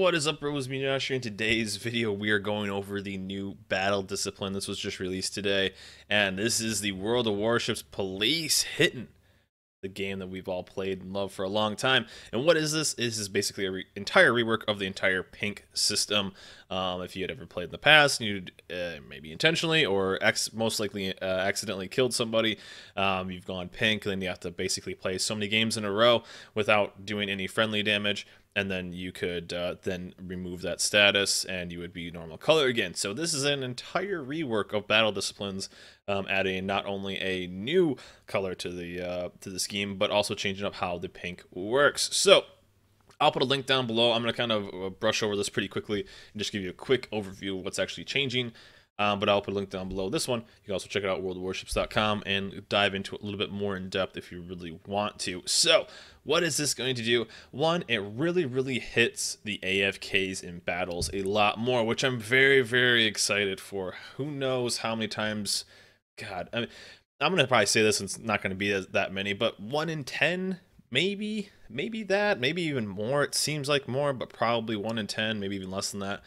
What is up, bros? Me, Josh here. In today's video, we are going over the new battle discipline. This was just released today, and this is the World of Warships Police Hitting, the game that we've all played and loved for a long time. And what is this? This is basically a entire rework of the entire pink system. If you had ever played in the past, and you'd maybe intentionally or most likely accidentally killed somebody, you've gone pink, then you have to basically play so many games in a row without doing any friendly damage, and then you could then remove that status and you would be normal color again. So this is an entire rework of battle disciplines, adding not only a new color to the scheme, but also changing up how the pink works. So I'll put a link down below. I'm going to kind of brush over this pretty quickly and just give you a quick overview of what's actually changing. But I'll put a link down below this one. You can also check it out, worldofwarships.com, and dive into it a little bit more in depth if you really want to. So, what is this going to do? One, it really hits the AFKs in battles a lot more, which I'm very excited for. Who knows how many times... God, I mean, I'm going to probably say this, and it's not going to be that many, but 1 in 10... maybe that, maybe even more. It seems like more, but probably 1 in 10, maybe even less than that.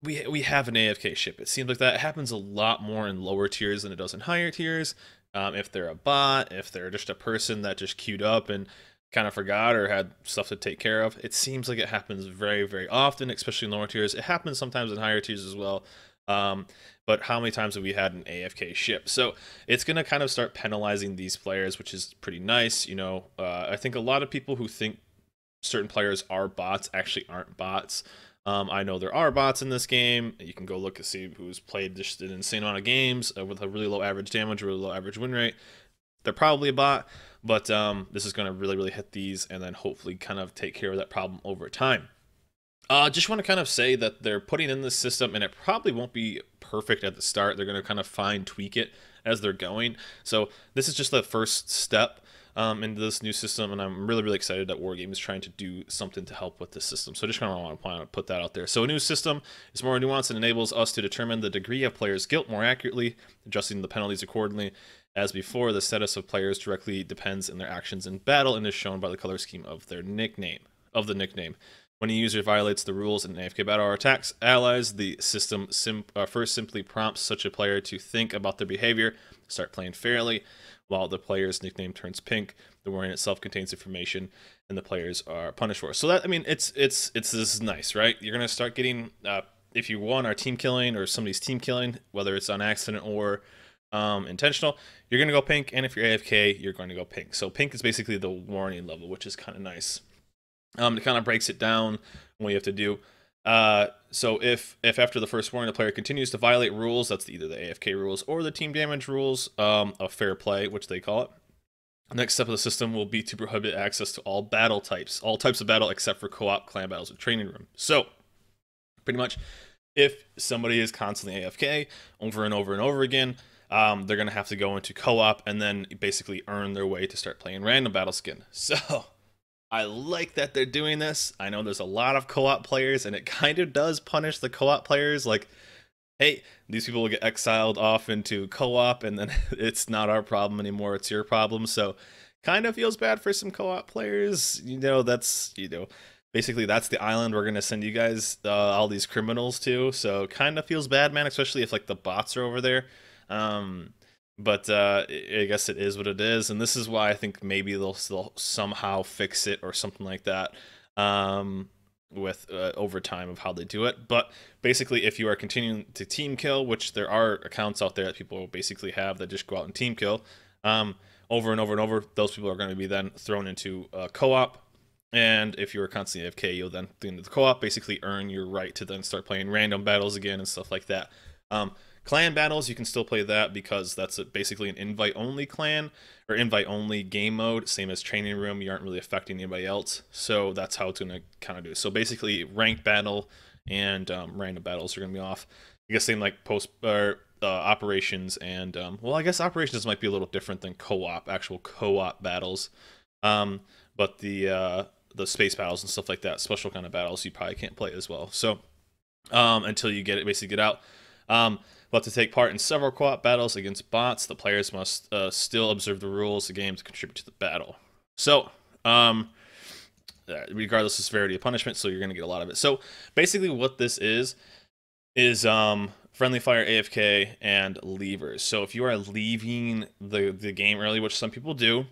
We have an AFK ship. It seems like that happens a lot more in lower tiers than it does in higher tiers. If they're a bot, if they're just a person that just queued up and kind of forgot or had stuff to take care of, it seems like it happens very often, especially in lower tiers. It happens sometimes in higher tiers as well. But how many times have we had an AFK ship? So it's going to kind of start penalizing these players, which is pretty nice. You know, I think a lot of people who think certain players are bots actually aren't bots. I know there are bots in this game. You can go look and see who's played just an insane amount of games with a really low average damage, really low average win rate. They're probably a bot, but this is going to really hit these and then hopefully kind of take care of that problem over time. Just want to kind of say that they're putting in this system, and it probably won't be perfect at the start. They're going to kind of fine tweak it as they're going. So this is just the first step into this new system, and I'm really excited that Wargame is trying to do something to help with this system. So I just kind of want to put that out there. So a new system is more nuanced and enables us to determine the degree of players' guilt more accurately, adjusting the penalties accordingly. As before, the status of players directly depends on their actions in battle and is shown by the color scheme of their nickname. When a user violates the rules in an AFK battle or attacks allies, the system first simply prompts such a player to think about their behavior, start playing fairly. While the player's nickname turns pink, the warning itself contains information, and the players are punished for it. So that, I mean, this is nice, right? You're gonna start getting, if you are team killing or somebody's team killing, whether it's on accident or intentional, you're gonna go pink, and if you're AFK, you're going to go pink. So pink is basically the warning level, which is kind of nice. It kind of breaks it down what you have to do. So if after the first warning the player continues to violate rules, that's either the AFK rules or the team damage rules of fair play, which they call it. The next step of the system will be to prohibit access to all battle types, all types of battle except for co-op, clan battles, and training room. So pretty much, if somebody is constantly AFK over and over again, they're gonna have to go into co-op and then basically earn their way to start playing random battle skin. So I like that they're doing this. I know there's a lot of co-op players, and it kind of does punish the co-op players. Like, hey, these people will get exiled off into co-op, and then it's not our problem anymore. It's your problem. So kind of feels bad for some co-op players. You know, that's, basically that's the island we're going to send you guys, all these criminals to. So kind of feels bad, man, especially if, like, the bots are over there. But I guess it is what it is, and this is why I think maybe they'll still somehow fix it or something like that with over time of how they do it. But basically, if you are continuing to team kill, which there are accounts out there that people basically have that just go out and team kill over and over, those people are going to be then thrown into co-op. And if you're constantly AFK, you'll then into the co-op, basically earn your right to then start playing random battles again and stuff like that. Clan battles, you can still play that because that's basically an invite-only clan or invite-only game mode, same as training room. You aren't really affecting anybody else, so that's how it's going to kind of do. So basically, ranked battle and random battles are going to be off. I guess same like operations and well, I guess operations might be a little different than actual co-op battles. But the space battles and stuff like that, special kind of battles, you probably can't play as well. So until you basically get out. But to take part in several co-op battles against bots, the players must still observe the rules of the game to contribute to the battle. So, regardless of severity of punishment, so you're going to get a lot of it. So basically what this is friendly fire, AFK, and leavers. So if you are leaving the game early, which some people do,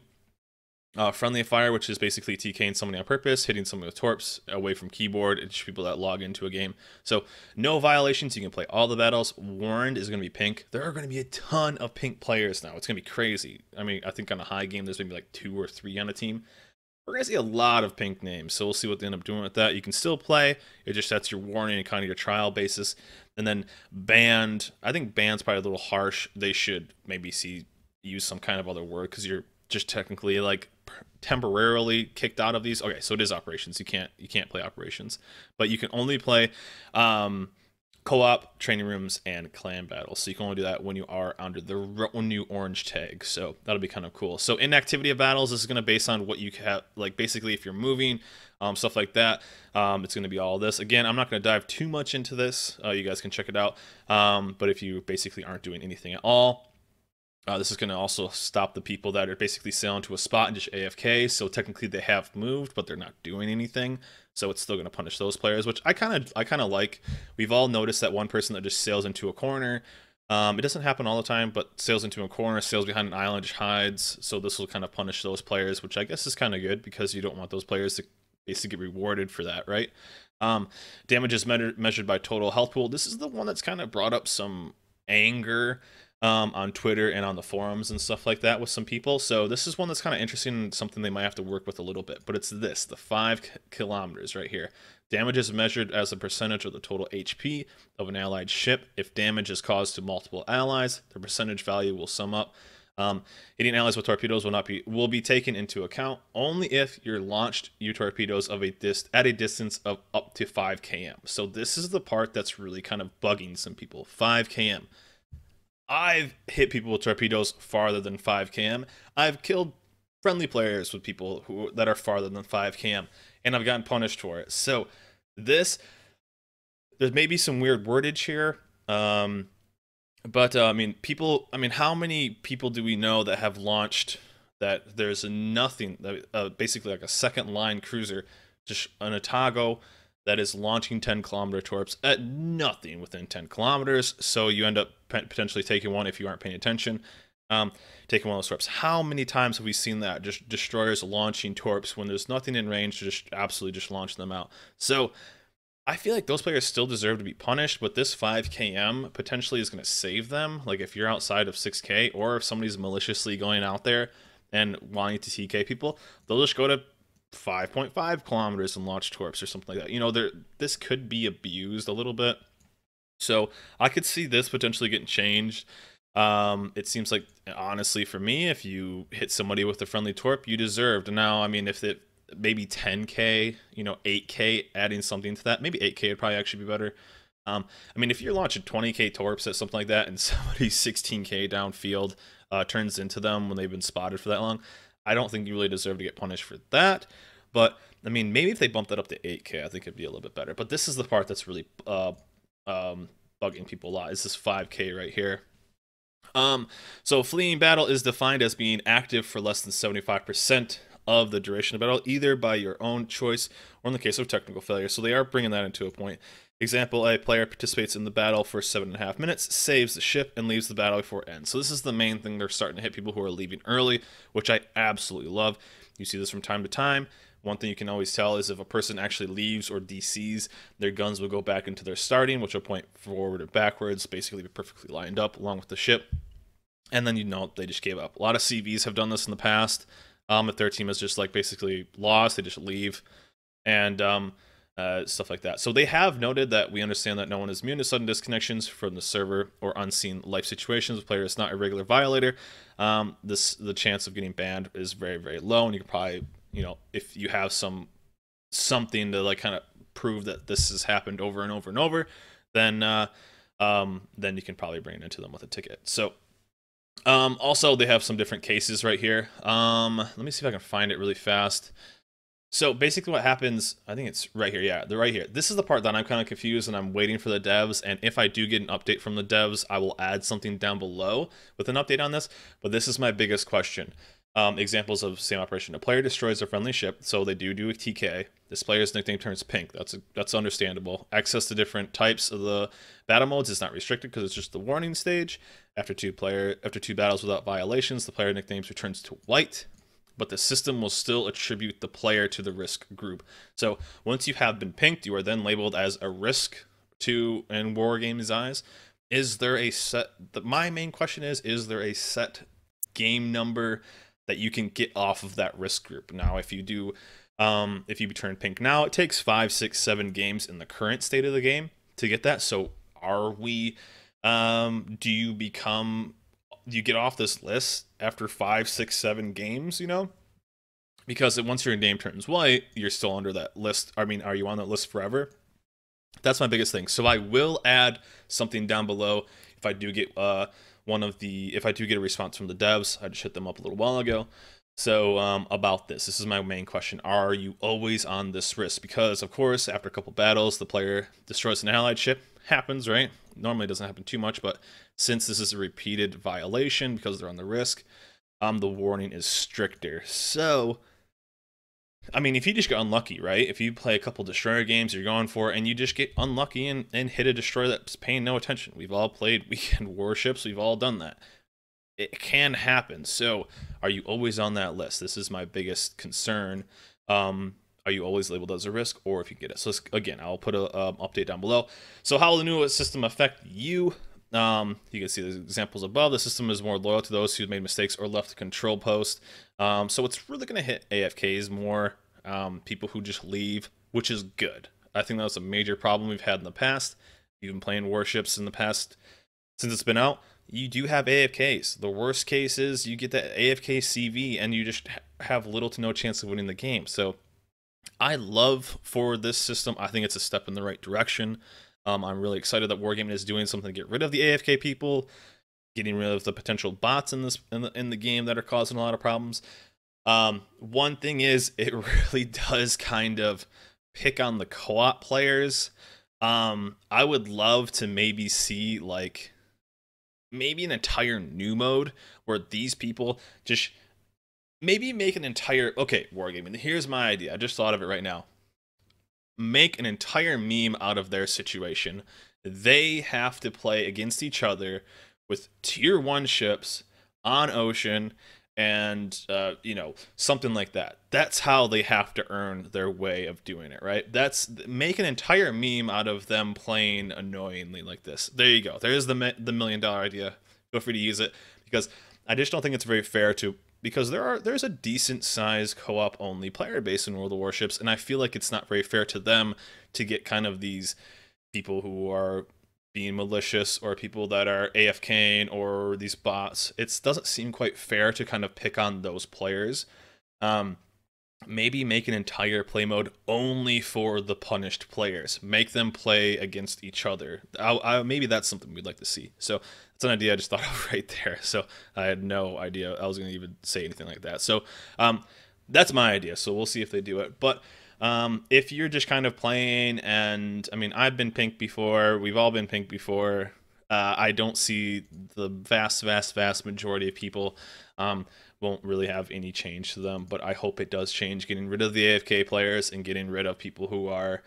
friendly fire, which is basically TKing somebody on purpose, hitting someone with torps away from keyboard. It's people that log into a game. So no violations. You can play all the battles. Warned is going to be pink. There are going to be a ton of pink players now. It's going to be crazy. I mean, I think on a high game, there's maybe like 2 or 3 on a team. We're going to see a lot of pink names, so we'll see what they end up doing with that. You can still play. It just sets your warning and kind of your trial basis. And then banned. I think banned's probably a little harsh. They should maybe use some kind of other word, because you're just technically like temporarily kicked out of these. Okay, so it is operations. You can't play operations, but you can only play co-op, training rooms, and clan battles. So you can only do that when you are under the new orange tag. So that'll be kind of cool. So inactivity of battles is going to base on what you have, like basically if you're moving, stuff like that. It's going to be all this. Again, I'm not going to dive too much into this. You guys can check it out. But if you basically aren't doing anything at all, this is going to also stop the people that are basically sailing to a spot and just AFK. So technically they have moved, but they're not doing anything. So it's still going to punish those players, which I kind of like. We've all noticed that one person that just sails into a corner. It doesn't happen all the time, but sails into a corner, sails behind an island, just hides. So this will kind of punish those players, which I guess is kind of good, because you don't want those players to basically get rewarded for that, right? Damage is measured by total health pool. This is the one that's kind of brought up some anger on Twitter and on the forums and stuff like that with some people. So this is one that's kind of interesting and something they might have to work with a little bit. But it's the 5 kilometers right here. Damage is measured as a percentage of the total HP of an allied ship. If damage is caused to multiple allies, the percentage value will sum up. Hitting allies with torpedoes will be taken into account only if you're launched torpedoes at a distance of up to 5 km. So this is the part that's really kind of bugging some people. 5 km. I've hit people with torpedoes farther than 5 km. I've killed friendly players with people that are farther than 5 km, and I've gotten punished for it. So there's maybe some weird wordage here. But I mean, how many people do we know that have launched that there's nothing, basically like a second line cruiser, just an Otago that is launching 10-kilometer torps at nothing within 10 kilometers. So you end up potentially taking one if you aren't paying attention. Taking one of those torps. How many times have we seen that? Just destroyers launching torps when there's nothing in range to just absolutely just launch them out. So I feel like those players still deserve to be punished, but this 5 km potentially is going to save them. Like if you're outside of 6k, or if somebody's maliciously going out there and wanting to TK people, they'll just go to 5.5 kilometers and launch torps or something like that. You know, this could be abused a little bit. So I could see this potentially getting changed. It seems like, honestly, for me, if you hit somebody with a friendly torp, you deserved. Now, I mean, if it maybe 10k, 8k, adding something to that, maybe 8k would probably actually be better. I mean, if you're launching 20k torps at something like that, and somebody 16k downfield turns into them when they've been spotted for that long, I don't think you really deserve to get punished for that. But I mean, maybe if they bump that up to 8k, I think it'd be a little bit better. But this is the part that's really bugging people a lot. This is 5k right here. So fleeing battle is defined as being active for less than 75% of the duration of battle, either by your own choice or in the case of technical failure. So they are bringing that into a point. Example, a player participates in the battle for 7.5 minutes, saves the ship, and leaves the battle before it ends. So this is the main thing. They're starting to hit people who are leaving early, which I absolutely love. You see this from time to time. One thing you can always tell is if a person actually leaves or DCs, their guns will go back into their starting, which will point forward or backwards, basically be perfectly lined up along with the ship. And then they just gave up. A lot of CVs have done this in the past. If their team is just like basically lost, they just leave. And stuff like that. So they have noted that we understand that no one is immune to sudden disconnections from the server or unseen life situations. The player is not a regular violator. The chance of getting banned is very, very low, and you can probably, if you have something to like kind of prove that this has happened over and over and over, then you can probably bring it into them with a ticket. So also they have some different cases right here. Let me see if I can find it really fast. So basically what happens, I think it's right here. Yeah, they're right here. This is the part that I'm kind of confused and I'm waiting for the devs. And if I do get an update from the devs, I will add something down below with an update on this. But this is my biggest question. Examples of same operation: a player destroys a friendly ship, so they do a TK. This player's nickname turns pink. That's understandable. Access to different types of the battle modes is not restricted because it's just the warning stage. After two battles without violations, the player nicknames returns to white, but the system will still attribute the player to the risk group. So once you have been pinked, you are then labeled as a risk in Wargame's eyes. Is there a set? My main question is there a set game number that you can get off of that risk group? Now, if you do, if you turn pink now, it takes 5, 6, 7 games in the current state of the game to get that. So are we, do you get off this list after 5, 6, 7 games, you know? Because once your name turns white, you're still under that list. I mean, are you on that list forever? That's my biggest thing. So I will add something down below if I do get if I do get a response from the devs. I just hit them up a little while ago. So about this is my main question: are you always on this risk? Because of course, after a couple battles, the player destroys an allied ship. Happens, right? Normally it doesn't happen too much, but since this is a repeated violation because they're on the risk, the warning is stricter. So I mean, if you just get unlucky, right? If you play a couple destroyer games, you're going for it, and you just get unlucky and hit a destroyer that's paying no attention. We've all played weekend warships. We've all done that. It can happen. So are you always on that list? This is my biggest concern. Are you always labeled as a risk, or if you get it? So again, I'll put a update down below. So how will the new system affect you? You can see the examples above. The system is more loyal to those who made mistakes or left the control post. So it's really going to hit AFKs more, people who just leave, which is good. I think that's a major problem we've had in the past. You've been playing Warships in the past since it's been out. You do have AFKs. The worst case is you get that AFK CV and you just have little to no chance of winning the game. So I love for this system. I think it's a step in the right direction. I'm really excited that Wargaming is doing something to get rid of the AFK people, getting rid of the potential bots in the game that are causing a lot of problems. One thing is, it really does kind of pick on the co-op players. I would love to maybe see like maybe an entire new mode where these people just maybe make an entire Wargaming. Here's my idea. I just thought of it right now. Make an entire meme out of their situation. They have to play against each other with tier 1 ships on ocean and you know, something like that. That's how they have to earn their way of doing it, right? Make an entire meme out of them playing annoyingly like this. There you go. There's the $1 million idea. Feel free to use it, because I just don't think it's very fair because there's a decent sized co-op only player base in World of Warships, and I feel like it's not very fair to them to get kind of these people who are being malicious or people that are AFKing or these bots. It doesn't seem quite fair to kind of pick on those players. Maybe make an entire play mode only for the punished players. Make them play against each other. Maybe that's something we'd like to see. So that's an idea I just thought of right there. So I had no idea I was going to even say anything like that. So that's my idea. So we'll see if they do it. But if you're just kind of playing, and I mean, I've been pink before. We've all been pink before. I don't see the vast majority of people won't really have any change to them, but I hope it does change, getting rid of the AFK players and getting rid of people who are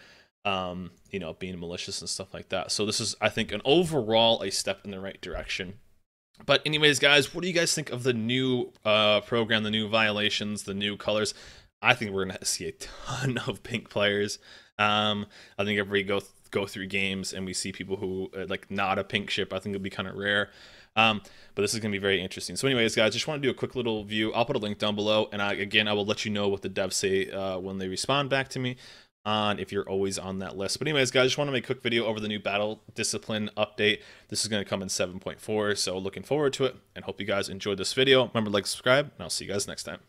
you know, being malicious and stuff like that. So this is, I think, an overall a step in the right direction. But anyways, guys, what do you guys think of the new program, the new violations, the new colors? I think we're gonna see a ton of pink players. I think everybody go through games and we see people who like not a pink ship. I think it'll be kind of rare. But this is going to be very interesting. So anyways, guys, just want to do a quick little view. I'll put a link down below, and again, I will let you know what the devs say when they respond back to me on if you're always on that list. But anyways, guys, just want to make a quick video over the new battle discipline update. This is going to come in 7.4, so looking forward to it, and hope you guys enjoyed this video. Remember to like, subscribe, and I'll see you guys next time.